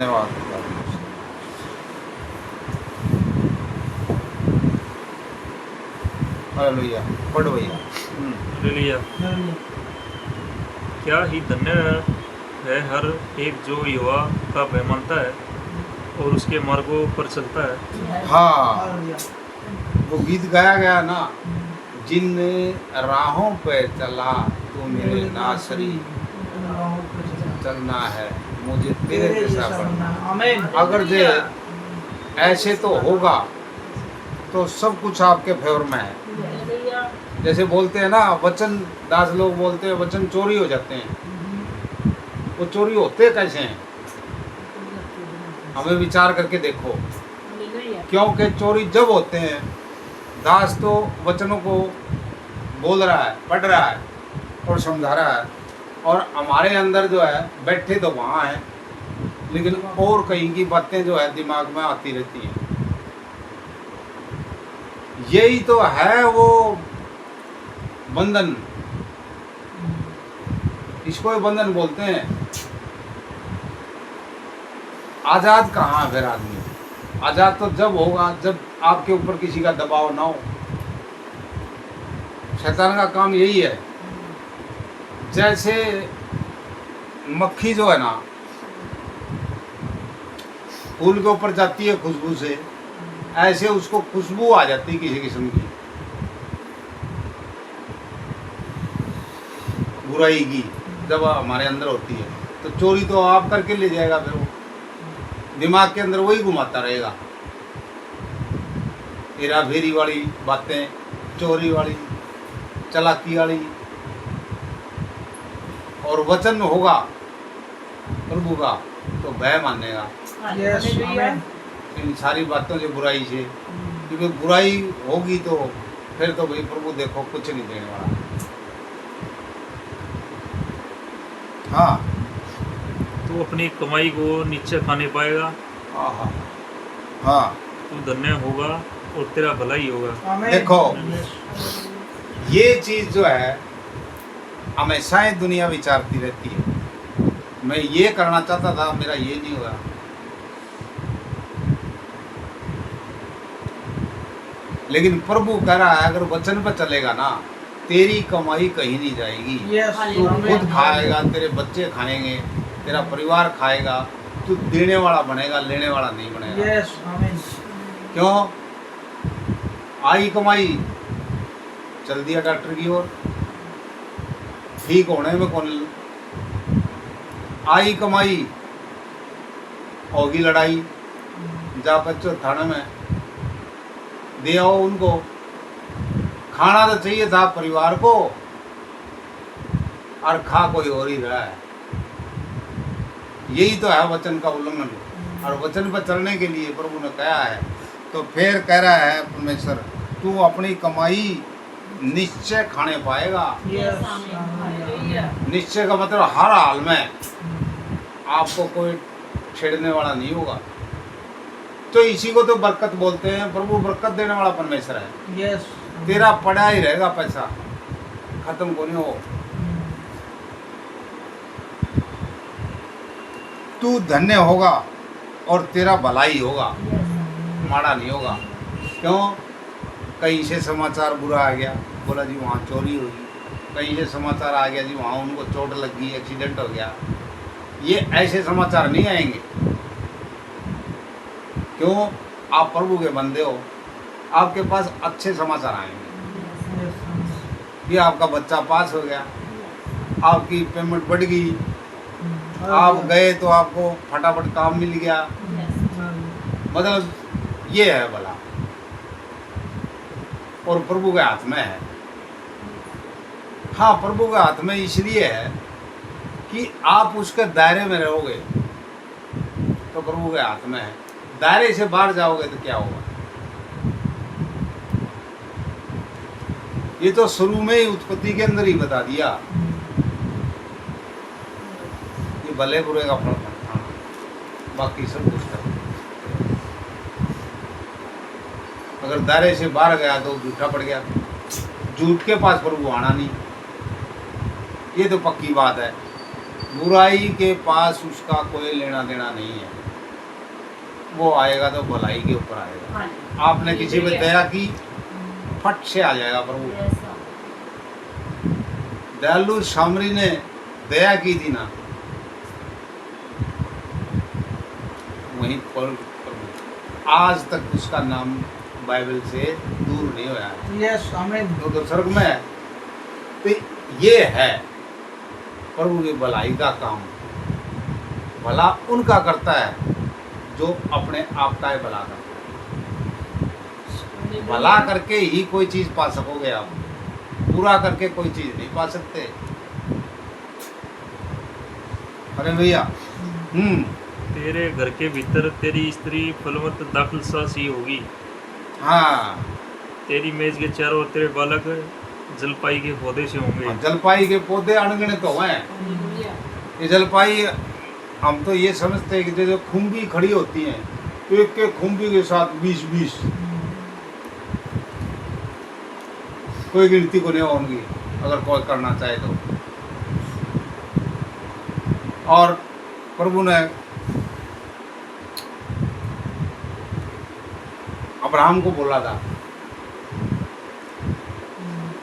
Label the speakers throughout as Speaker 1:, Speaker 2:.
Speaker 1: धन्यवाद। हालेलुया। पढ़ भैया।
Speaker 2: हालेलुया। क्या ही धन्य है हर एक जो युवा का भय मानता है और उसके मार्गों पर चलता है।
Speaker 1: हाँ, वो गीत गाया गया ना, जिन राहों पे चला तू मेरे नासरी, चलना है मुझे तेरे जैसा बनना। अगर जे ऐसे तो होगा तो सब कुछ आपके फेवर में है। जैसे बोलते हैं ना, वचन दास लोग बोलते हैं वचन चोरी हो जाते हैं। वो चोरी होते कैसे हैं, हमें विचार करके देखो। क्योंकि चोरी जब होते हैं, दास तो वचनों को बोल रहा है, पढ़ रहा है और समझा रहा है, और हमारे अंदर जो है बैठे तो वहाँ हैं, लेकिन और कहीं की बातें जो है दिमाग में आती रहती हैं। यही तो है वो बंधन, इसको ही बंधन बोलते हैं। आज़ाद कहाँ है फिर आदमी? आज़ाद तो जब होगा जब आपके ऊपर किसी का दबाव ना हो। शैतान का काम यही है। जैसे मक्खी जो है ना, फूल के ऊपर जाती है खुशबू से, ऐसे उसको खुशबू आ जाती है किसी किस्म की बुराई की, जब हमारे अंदर होती है तो चोरी तो आप करके ले जाएगा। फिर वो दिमाग के अंदर वही घुमाता रहेगा, हेरा फेरी वाली बातें, चोरी वाली, चालाकी वाली। और वचन होगा प्रभु का तो भय मानेगा इन सारी बातों से, बुराई से। क्योंकि बुराई होगी तो फिर तो भाई प्रभु देखो कुछ नहीं देने वाला। हाँ,
Speaker 2: तू अपनी कमाई को नीचे खाने पाएगा।
Speaker 1: हाँ, हाँ,
Speaker 2: तू धन्य होगा और तेरा भला ही होगा।
Speaker 1: देखो ये चीज जो है हमेशा ही दुनिया विचारती रहती है, मैं ये करना चाहता था, मेरा ये नहीं हुआ। लेकिन प्रभु कह रहा है अगर वचन पर चलेगा ना, तेरी कमाई कहीं नहीं जाएगी। तू खुद खाएगा, तेरे बच्चे खाएंगे, तेरा परिवार खाएगा। तू देने वाला बनेगा, लेने वाला नहीं बनेगा। क्यों? आई कमाई, चल दिया डॉक्टर की ओर, ठीक होने में कौन। आई कमाई, होगी लड़ाई, जा बच्चों थाने में दे आओ उनको। खाना तो चाहिए था परिवार को, और खा कोई और ही रहा है। यही तो है वचन का उल्लंघन। और वचन पर चलने के लिए प्रभु ने कहा है, तो फिर कह रहा है परमेश्वर, तू अपनी कमाई निश्चय खाने पाएगा। निश्चय का मतलब हर हाल में आपको कोई छेड़ने वाला नहीं होगा। तो इसी को तो बरकत बोलते हैं। प्रभु बरकत देने वाला परमेश्वर है। तेरा पड़ा ही रहेगा पैसा, खत्म को नहीं हो। तू धन्य होगा और तेरा भलाई होगा, माड़ा नहीं होगा। क्यों? कहीं से समाचार बुरा आ गया, बोला जी वहाँ चोरी हुई। कहीं से समाचार आ गया जी वहाँ उनको चोट लग गई, एक्सीडेंट हो गया। ये ऐसे समाचार नहीं आएंगे। क्यों? आप प्रभु के बंदे हो, आपके पास अच्छे समाचार आएंगे। ये आपका बच्चा पास हो गया, आपकी पेमेंट बढ़ गई, आप गए तो आपको फटाफट काम मिल गया। मतलब ये है भला, और प्रभु के हाथ में है। हाँ, प्रभु के हाथ में इसलिए है कि आप उसके दायरे में रहोगे तो प्रभु के हाथ में है। दायरे से बाहर जाओगे तो क्या होगा? ये तो शुरू में ही उत्पत्ति के अंदर ही बता दिया, ये भले बुरे का फल मत खाना, बाकी सब कुछ कर। अगर दायरे से बाहर गया तो झूठा पड़ गया। झूठ के पास प्रभु आना नहीं, ये तो पक्की बात है। बुराई के पास उसका कोई लेना देना नहीं है। वो आएगा तो भलाई के ऊपर आएगा।
Speaker 3: हाँ जी।
Speaker 1: आपने किसी पे दया की, फट से आ जाएगा प्रभु।
Speaker 3: Yes,
Speaker 1: दयालु सामरी ने दया की थी ना, वहीं पर प्रभु आज तक उसका नाम बाइबल से दूर नहीं हुआ है।
Speaker 4: यस आमीन।
Speaker 1: तो स्वर्ग में है। तो ये है प्रभु की भलाई का काम। भला उनका करता है जो अपने आप का ही भला करता है। भला करके ही कोई चीज पा सकोगे आप, पूरा करके कोई चीज नहीं पा सकते। अरे भैया
Speaker 2: तेरे घर के भीतर तेरी स्त्री फलवत दाखिल सी होगी।
Speaker 1: हाँ,
Speaker 2: तेरी मेज के चारों ओर तेरे बालक जलपाई के पौधे से होंगे।
Speaker 1: जलपाई के पौधे अनगिनत तो हैं। ये जलपाई हम तो ये समझते हैं कि जैसे खुम्बी खड़ी होती हैं, तो एक के खुम्बी के साथ 20-20 कोई गिनती को नहीं होंगी अगर कोई करना चाहे तो। और प्रभु ने अब्राहम को बोला था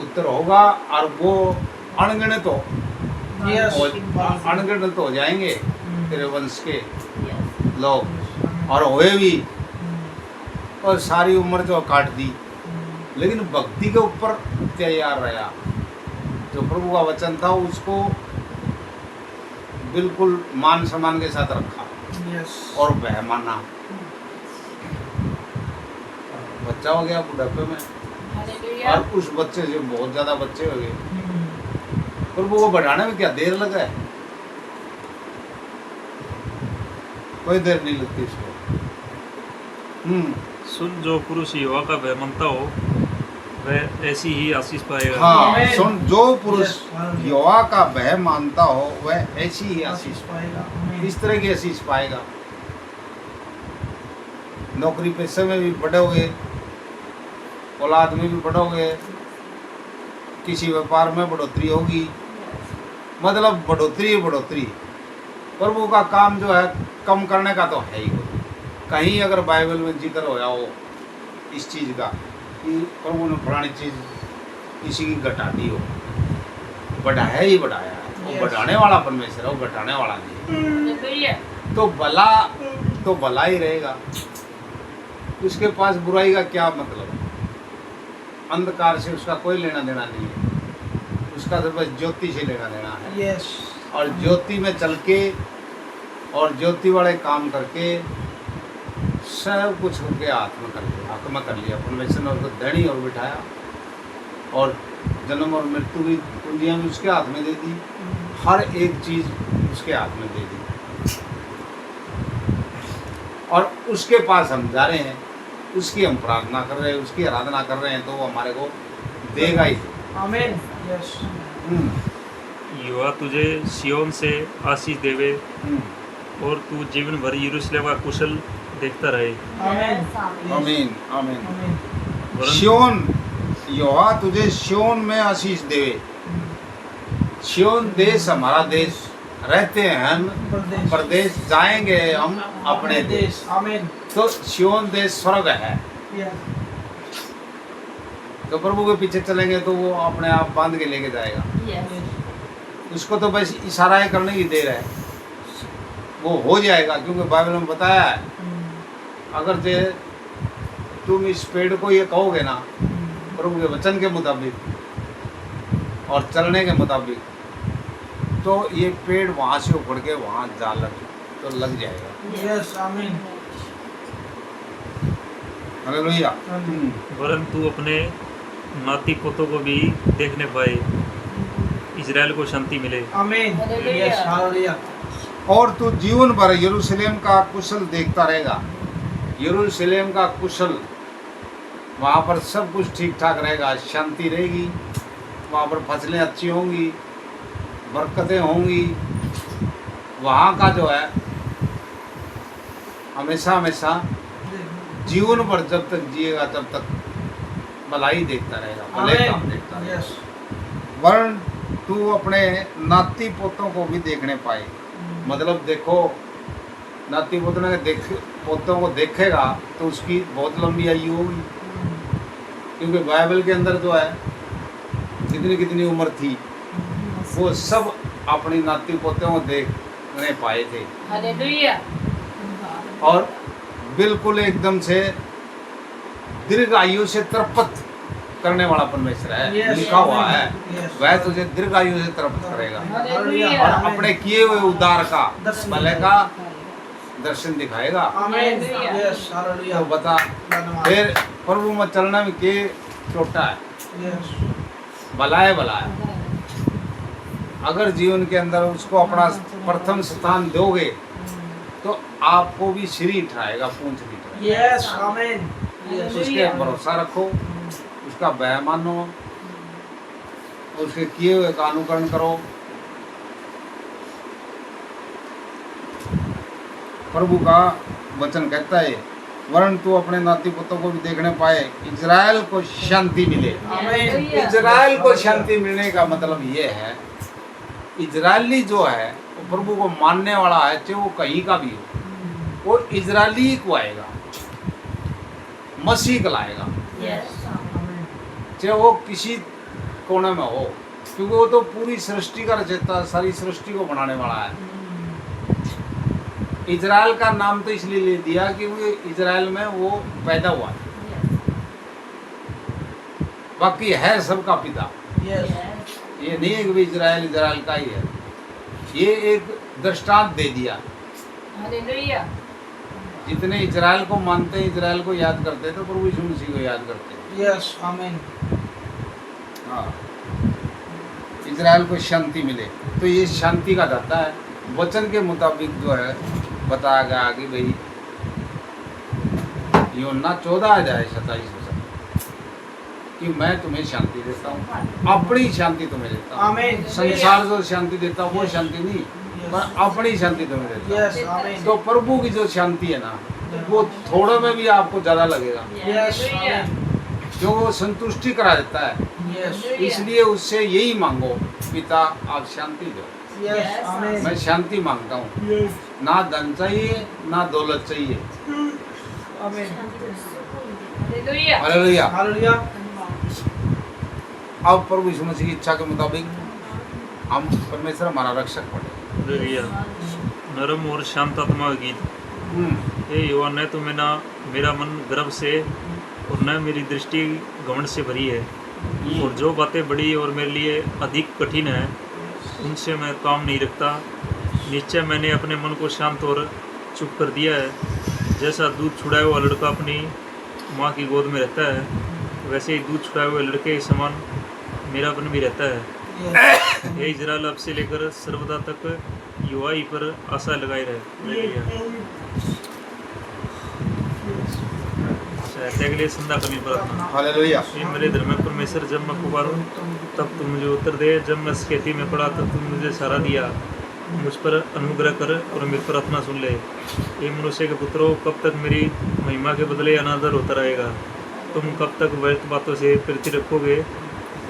Speaker 1: उत्तर होगा, और वो अनगिनत हो अनगिनत हो जाएंगे तेरे वंश के लोग, और हुए भी, और सारी उम्र जो काट दी, लेकिन भक्ति के ऊपर तैयार रहा। जो प्रभु का वचन था उसको बिल्कुल मान सम्मान के साथ रखा और वह माना। बच्चा हो गया बुढ़ापे में, और उस बच्चे से बहुत ज्यादा बच्चे हो गए। प्रभु को बढ़ाने में क्या देर लगा है? कोई देर नहीं लगती इसको।
Speaker 2: सुन, जो पुरुष यहोवा का भय मानता हो वह ऐसी ही आशीष पाएगा।
Speaker 1: हाँ, सुन, जो पुरुष यहोवा का भय मानता हो वह ऐसी ही आशीष पाएगा। इस तरह की आशीष पाएगा। नौकरी पेशे में भी बढ़ोगे, औलाद में भी बढ़ोगे, किसी व्यापार में बढ़ोतरी होगी, मतलब बढ़ोतरी ही बढ़ोतरी। प्रभु का काम जो है कम करने का तो है ही। कहीं अगर बाइबल में जिक्र होया हो इस चीज़ का कि प्रभु ने फलानी चीज़ किसी की घटा दी हो, बढ़ाया ही बढ़ाया है। वो बढ़ाने वाला परमेश्वर है, वो घटाने वाला नहीं है। तो भला ही रहेगा। उसके पास बुराई का क्या मतलब? अंधकार से उसका कोई लेना देना नहीं है, उसका तो बस ज्योति से लेना देना है। और ज्योति में चल के और ज्योति वाले काम करके सब कुछ उनके हाथ में कर लिया, हाथ में कर लिया। परमेश्वर ने उसको धनी और बिठाया, और जन्म और मृत्यु की कुंजियाँ भी उसके हाथ में दे दी, हर एक चीज़ उसके हाथ में दे दी। और उसके पास हम जा रहे हैं, उसकी हम प्रार्थना कर रहे हैं, उसकी आराधना कर रहे हैं, तो वो हमारे को देगा ही।
Speaker 4: आमीन। यस।
Speaker 2: यहोवा तुझे सिय्योन से आशीष देवे, और तू जीवन भर यरूशलेम का कुशल देखता रहे।
Speaker 1: आमीन आमीन। सिय्योन, यहोवा तुझे सिय्योन में आशीष देवे। सिय्योन देश हमारा देश, रहते हैं हम प्रदेश, जाएंगे हम अपने देश।
Speaker 4: आमीन।
Speaker 1: तो सिय्योन देश स्वर्ग है। तो प्रभु के पीछे चलेंगे तो वो अपने आप बांध के लेके जाएगा। उसको तो बस इशारा ही करने की देर है, वो हो जाएगा। क्योंकि बाइबल में बताया है, अगर जे तुम इस पेड़ को ये कहोगे ना प्रभु के वचन के मुताबिक और चलने के मुताबिक, तो ये पेड़ वहाँ से उखड़ के वहाँ जा लग जाएगा।
Speaker 4: यस आमीन।
Speaker 1: हालेलुया।
Speaker 2: वरन तू अपने नाती पोतों को भी देखने पाए, इजराइल को शांति मिले।
Speaker 4: आमीन। Yes hallelujah.
Speaker 1: और तू जीवन भर यरूशलेम का कुशल देखता रहेगा। यरूशलेम का कुशल, वहाँ पर सब कुछ ठीक ठाक रहेगा, शांति रहेगी, वहाँ पर फसलें अच्छी होंगी, बरकतें होंगी। वहाँ का जो है हमेशा हमेशा जीवन भर जब तक जिएगा तब तक भलाई देखता रहेगा, भले काम देखता रहेगा। वरन तू अपने नाती पोतों को भी देखने पाए। मतलब देखो, नाती पोतों को देखेगा तो उसकी बहुत लंबी आयु होगी, क्योंकि बाइबल के अंदर तो है कितनी कितनी उम्र थी, वो सब अपनी नाती पोतों को देखने पाए थे।
Speaker 3: हालेलुया।
Speaker 1: और बिल्कुल एकदम से दीर्घ आयु से तरपत करने वाला परमेश्वर है।
Speaker 4: Yes.
Speaker 1: लिखा हुआ है
Speaker 4: Yes.
Speaker 1: वह तुझे दीर्घ आयु से तरपत करेगा
Speaker 3: हालेलुया।
Speaker 1: और अपने किए हुए उद्धार का
Speaker 4: दर्शन
Speaker 1: भले का दर्शन दिखाएगा।
Speaker 4: आमीन।
Speaker 3: Hallelujah.
Speaker 4: Yes hallelujah.
Speaker 1: तो बता
Speaker 4: धन्यवाद।
Speaker 1: फिर प्रभु में चलना में के छोटा है,
Speaker 4: यस
Speaker 1: भला है। अगर जीवन के अंदर उसको अपना प्रथम स्थान दोगे तो आपको भी सिर उठाएगा, पूंछ भी उठाएगा।
Speaker 4: यस आमीन। यस
Speaker 1: उसके भरोसा रखो, उसका भय मानो, उसके किए हुए का अनुकरण करो। प्रभु का वचन कहता है वरन तू अपने नाती पुत्रों को भी देखने पाए, इजराइल को शांति मिले।
Speaker 4: आमीन।
Speaker 1: इजराइल को शांति मिलने का मतलब ये है, इजरायली जो है वो प्रभु को मानने वाला है, चाहे वो कहीं का भी हो, वो इजरायली को आएगा, मसीह को लाएगा,
Speaker 3: यस।
Speaker 1: चाहे वो किसी कोने में हो, क्योंकि वो तो पूरी सृष्टि का रचयिता, सारी सृष्टि को बनाने वाला है। इजराइल का नाम तो इसलिए ले दिया क्योंकि इजराइल में वो पैदा हुआ है, बाकी है सबका पिता।
Speaker 4: यस
Speaker 1: ये नहीं है कि इजराइल का ही है, ये एक दृष्टांत दे दिया।
Speaker 3: हालेलुया।
Speaker 1: जितने इजराइल को मानते हैं, इजराइल को याद करते तो प्रभु यीशु मसीह को याद करते हैं।
Speaker 4: यस आमीन।
Speaker 1: हाँ, इजराइल को शांति मिले, तो ये शांति का दाता है। वचन के मुताबिक जो है बताया गया कि भाई यूहन्ना 14:27 कि मैं तुम्हें शांति देता हूँ, अपनी शांति तुम्हें देता हूँ।
Speaker 4: आमीन।
Speaker 1: संसार जो शांति देता हूँ वो शांति नहीं, पर अपनी शांति तुम्हें देता हूँ।
Speaker 4: यस आमीन।
Speaker 1: तो प्रभु की जो शांति है ना, वो थोड़े में भी आपको ज़्यादा लगेगा,
Speaker 4: यस आमीन।
Speaker 1: जो वो संतुष्टि करा देता है।
Speaker 4: यस
Speaker 1: इसलिए उससे यही मांगो, पिता आप शांति दो।
Speaker 4: यस आमीन।
Speaker 1: मैं शांति मांगता हूँ,
Speaker 4: यस
Speaker 1: ना धन चाहिए ना दौलत चाहिए।
Speaker 4: आमीन।
Speaker 3: हालेलुया।
Speaker 1: हालेलुया।
Speaker 4: हालेलुया।
Speaker 1: अब प्रभु यीशु मसीह की इच्छा के मुताबिक हम परमेश्वर हमारा रक्षक पड़े।
Speaker 2: हालेलुया। नरम और शांत आत्मा का गीत। हे युवा, न तो मेरा मन गर्व से और न मेरी दृष्टि घमंड से भरी है, और जो बातें बड़ी और मेरे लिए अधिक कठिन है उनसे मैं काम नहीं रखता। निश्चय मैंने अपने मन को शांत और चुप कर दिया है। जैसा दूध छुड़ाया हुआ लड़का अपनी माँ की गोद में रहता है, वैसे ही दूध छुड़ाए हुए लड़के के समान मेरापन भी रहता है। हे इजराइल, अब से लेकर सर्वदा तक युवाई पर आशा लगाई रहे। के लिए संध्या करनी प्रार्थना।
Speaker 1: हालेलुया।
Speaker 2: हे मेरे धर्म परमेश्वर, जब मैं पुकारूं तब तुम मुझे उत्तर दे, जब मैं स्थिति में पड़ा तब तुम मुझे सहारा दिया। मुझ पर अनुग्रह कर और मेरी प्रार्थना सुन ले। हे मनुष्य के पुत्रों, कब तक मेरी महिमा के बदले अनादर होता रहेगा? तुम कब तक व्यर्थ बातों से प्रीति रखोगे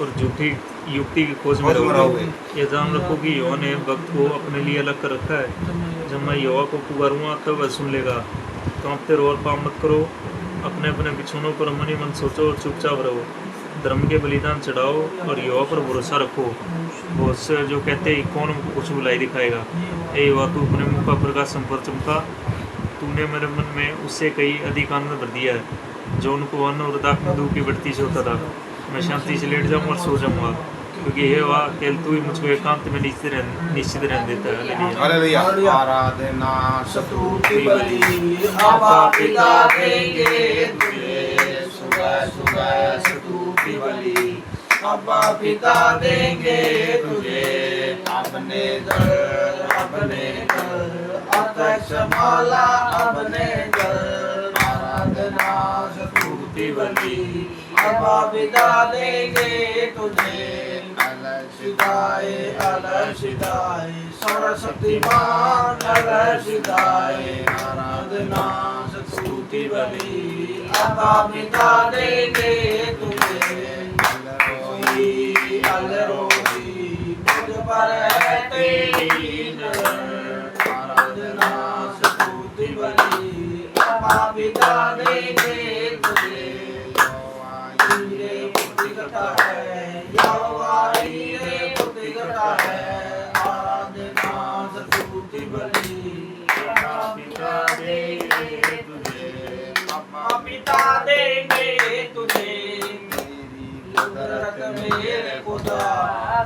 Speaker 2: और झूठी युक्ति की खोज में रहोगे? ये जान रखो कि यहोवा ने भक्त को अपने लिए अलग कर रखा है। जब मैं यहोवा को पुकारूंगा तब वह सुन लेगा। कांपते रहो और पाप मत करो, अपने अपने बिछौनों पर मन ही मन सोचो और चुपचाप रहो। धर्म के बलिदान चढ़ाओ और यहोवा पर भरोसा रखो। बहुत से जो कहते हैं कौन कुछ बुलाई दिखाएगा। हे यहोवा, तू अपने मुख का प्रकाश संपर चमका। तूने मेरे मन में उससे कई अधिक आनंद भर दिया है, जो उनको अन्न और दाख मधु की बढ़ती से होता था। मैं शांति से लेट जाऊँगा और सो जाऊँगा, क्योंकि हे यहोवा, केवल तू ही मुझको एकांत में निश्चित रहने देता है।
Speaker 1: हालेलुया। आराधना
Speaker 4: स्तुति बलि अब्बा पिता देंगे तुझे, सुबह सुबह स्तुति बलि अब्बा पिता देंगे तुझे। अपने घर अध्यक्ष माला अपने घर, आराधना स्तुति बलि अब्बा पिता देंगे तुझे। अलशिदाय सर्वशक्तिमान अलशिदाय, आराधना स्तुति बलि अब्बा पिता देंगे तुझे। अलरोही मुझ पर है तेरी नजर, आराधना स्तुति माता पिता देंगे तुझे हीरे मोती कथा है यहोवा हीरे मोती कथा है आराधना स्तुति बलि माता पिता देंगे तुझे माता पिता देंगे तुझे कुदरत मेरे खुदा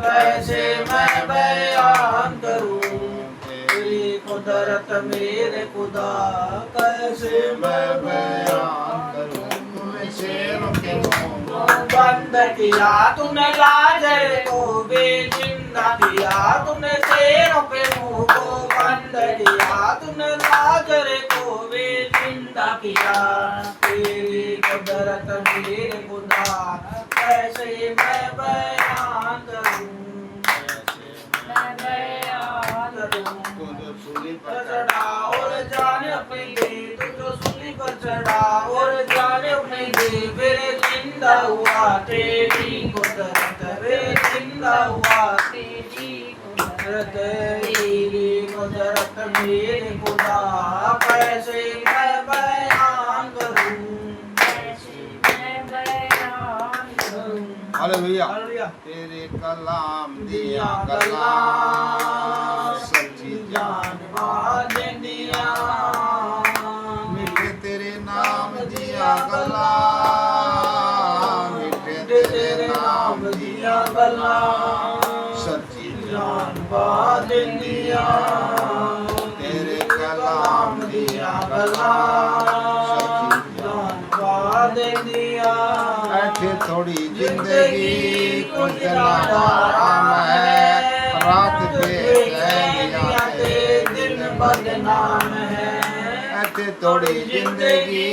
Speaker 4: कैसे मैं बयान करूं तेरी कुदरत मेरे खुदा कैसे मैं बयान करूं तूने शेरों के मुंह को बंद किया तूने लाजर को बेजिंदा किया तूने शेरों के मुंह को बंद किया तूने लाजर को बेजिंदा किया तेरी कुदरत मेरे खुदा कैसे मैं बयान करूं
Speaker 3: मैं बयान करूं
Speaker 1: तुझ सूली पर
Speaker 4: चढ़ा और जाने अपनी दे तुझो सूली पर चढ़ा और जाने अपनी दे मेरे जिंदा हुआ तेरी कुदरत मेरे जिंदा हुआ
Speaker 3: तेरी
Speaker 4: कुदरत तेरी कुदरत मेरे खुदा कैसे मैं बयान करूं
Speaker 3: कैसे मैं बयान करूं
Speaker 1: हालेलुया
Speaker 4: हालेलुया
Speaker 1: तेरे कलाम दिया
Speaker 4: दिया
Speaker 1: गला
Speaker 4: सच्ची जान वादे दिया
Speaker 1: मिठे तेरे नाम दिया गला मिठे तेरे नाम
Speaker 4: दिया गला
Speaker 1: सच्ची
Speaker 4: जान वादे दिया
Speaker 1: तेरे कलाम दिया
Speaker 4: गला
Speaker 1: सच्ची
Speaker 4: जान वादे दिया
Speaker 1: ऐसे थोड़ी जिंदगी कुछ आराम है रात बेचैनियां
Speaker 4: दिन बदनाम है
Speaker 1: ऐसे थोड़ी जिंदगी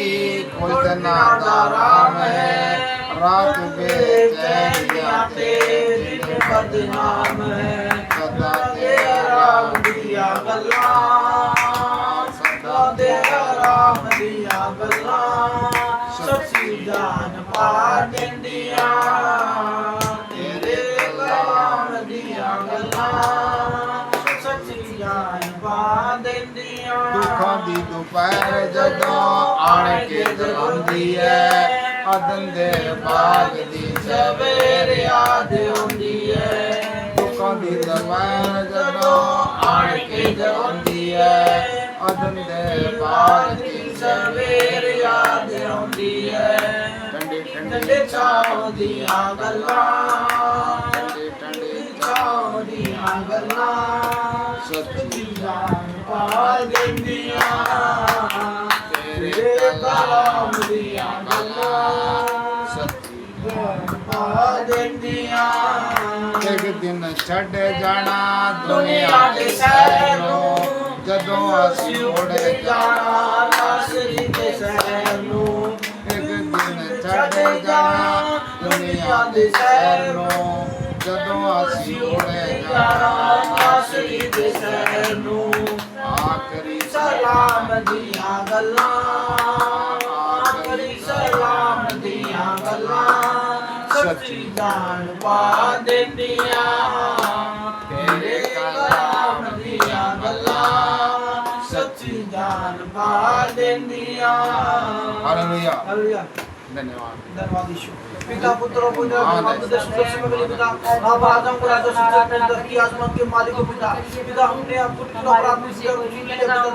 Speaker 1: कुछ आराम है रात बेचैनियां
Speaker 4: दिन बदनाम है
Speaker 1: सदा
Speaker 4: दे आराम दिया गला सदा दे आराम दिया गला सच्ची जान पा दिया तेरे कलाम दिया गला सच्ची जान पा दिया
Speaker 1: दुखों ਦੀ ਦੁਪਹਿਰ ਜਦੋਂ ਆਣ ਕੇ ਜਗਾਉਂਦੀ ਹੈ ਅਦਨ ਦੇ ਬਾਗ ਦੀ
Speaker 4: ਸਵੇਰ ਯਾਦ ਆਉਂਦੀ ਹੈ
Speaker 1: ਦੁਖਾਂ ਦੀ ਦੁਪਹਿਰ ਜਦੋਂ ਆਣ ਕੇ ਜਗਾਉਂਦੀ ਹੈ ਅਦਨ ਦੇ ਬਾਗ ਦੀ
Speaker 4: ਸਵੇਰ ਯਾਦ ਆਉਂਦੀ ਹੈ
Speaker 1: ਠੰਡੀ
Speaker 4: ਠੰਡੇ ਛਾਂ ਦੀਆਂ ਗੱਲਾਂ
Speaker 1: ਠੰਡੀ ਠੰਡੀ
Speaker 4: ਛਾਂ ਦੀਆਂ ਗੱਲਾਂ
Speaker 1: ਸੱਚੀ
Speaker 4: ਜਾਨ ਪਾ ਦਿੰਦੀਆਂ ਤੇਰੇ ਕਲਾਮ ਦੀਆਂ ਗੱਲਾਂ
Speaker 1: ਸੱਚੀ
Speaker 4: ਜਾਨ ਪਾ ਦਿੰਦੀਆਂ
Speaker 1: ਇੱਕ ਦਿਨ ਛੱਡ ਜਾਣਾ
Speaker 4: ਦੁਨੀਆ ਦੇ ਸ਼ਹਿਰ ਨੂੰ
Speaker 1: ਜਦੋਂ ਅਸੀਂ ਉੜ ਜਾਣਾ
Speaker 4: ਜਾਣਾ ਨਾਸਰੀ ਦੇ ਸ਼ਹਿਰ ਨੂੰ
Speaker 1: ਇੱਕ ਦਿਨ ਛੱਡ ਜਾਣਾ ਦੁਨੀਆ ਦੇ ਸ਼ਹਿਰ ਨੂੰ ਜਦੋਂ ਅਸੀਂ ਉੜ ਜਾਣਾ
Speaker 4: ਨਾਸਰੀ ਦੇ ਸ਼ਹਿਰ ਨੂੰ
Speaker 1: ਆਖਰੀ
Speaker 4: ਸਲਾਮ ਦੀਆਂ ਗੱਲਾਂ ਆਖਰੀ ਸਲਾਮ ਦੀਆਂ ਗੱਲਾਂ ਸੱਚੀ ਜਾਨ ਪਾ ਦਿੰਦੀਆਂ ਤੇਰੇ ਕਲਾਮ ਦੀਆਂ ਗੱਲਾਂ ਸੱਚੀ ਜਾਨ ਪਾ ਦਿੰਦੀਆਂ
Speaker 1: ਹਾਲੇਲੂਇਆ
Speaker 4: ਹਾਲੇਲੂਇਆ
Speaker 1: ਧੰਨਵਾਦ
Speaker 4: धन्यवाद यीशु पिता पुत्र और पवित्र आत्मा के सुंदर से मगली पिता आप आदम को राजा सिद्धार्थ में धरती आसमान के मालिक हो पिता पिता हमने आपको अपराध में किया जो